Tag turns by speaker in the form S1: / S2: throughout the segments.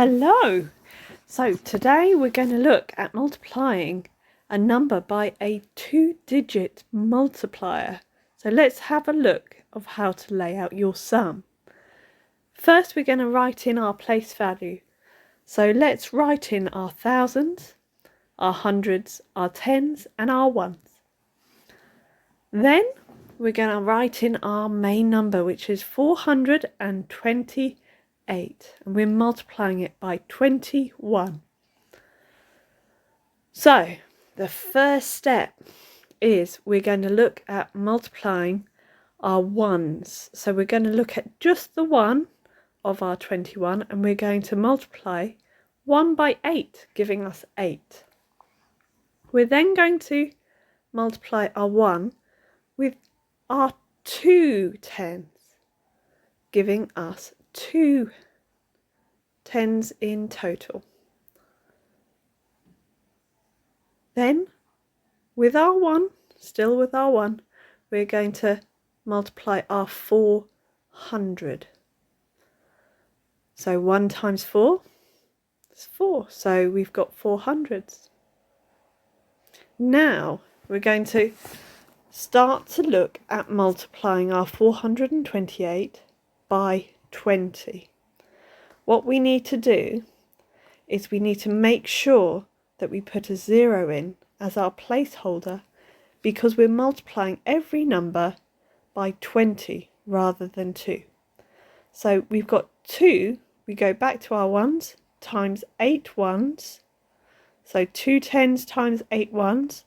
S1: Hello! So today we're going to look at multiplying a number by a 2-digit multiplier. So let's have a look of how to lay out your sum. First we're going to write in our place value. So let's write in our thousands, our hundreds, our tens and our ones. Then we're going to write in our main number, which is 428. And we're multiplying it by 21. So the first step is we're going to look at multiplying our ones. So we're going to look at just the one of our 21 and we're going to multiply 1 by 8, giving us 8. We're then going to multiply our 1 with our 2 tens, giving us 2 tens in total. Then with our 1, still with our 1, we're going to multiply our 400. So 1 times 4 is 4, so we've got 400s. Now we're going to start to look at multiplying our 428 by 20. What we need to do is we need to make sure that we put a 0 in as our placeholder, because we're multiplying every number by 20 rather than 2. So we've got 2, we go back to our ones, times 8 ones. So 2 tens times 8 ones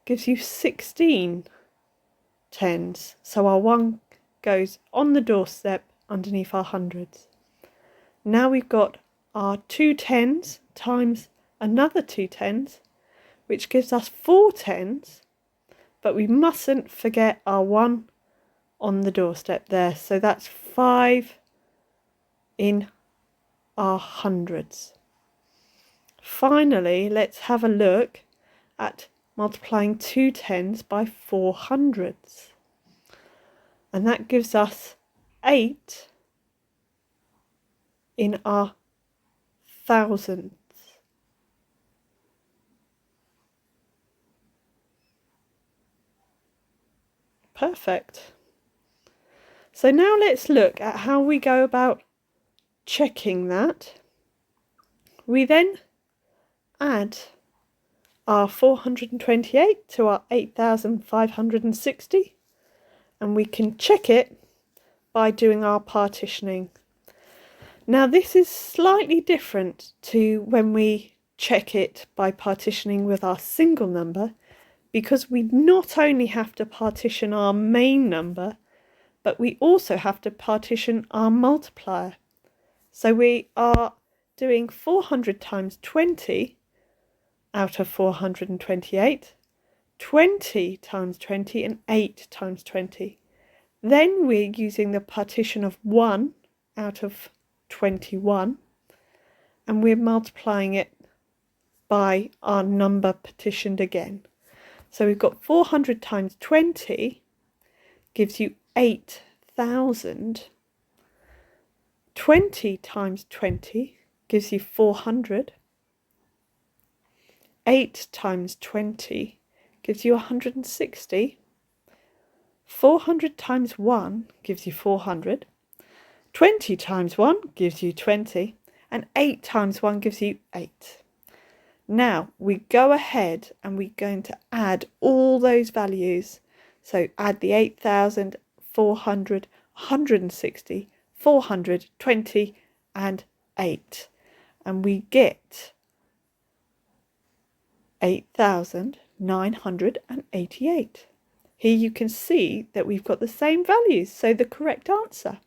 S1: gives you 16 tens. So our 1 goes on the doorstep underneath our hundreds. Now we've got our 2 tens times another 2 tens, which gives us 4 tens, but we mustn't forget our 1 on the doorstep there. So that's 5 in our hundreds. Finally, let's have a look at multiplying 2 tens by 400s. And that gives us 8 in our thousands. Perfect. So now let's look at how we go about checking that. We then add our 428 to our 8,560, and we can check it by doing our partitioning. Now this is slightly different to when we check it by partitioning with our single number, because we not only have to partition our main number, but we also have to partition our multiplier. So we are doing 400 times 20 out of 428, 20 times 20 and 8 times 20. Then we're using the partition of 1 out of 21, and we're multiplying it by our number partitioned again. So we've got 400 times 20 gives you 8,000. 20 times 20 gives you 400. 8 times 20 gives you 160. 400 times 1 gives you 400. 20 times 1 gives you 20. And 8 times 1 gives you 8. Now we go ahead and we're going to add all those values. So add the 8,000, 400, 160, 400, 20 and 8. And we get 8,988. Here you can see that we've got the same values, so the correct answer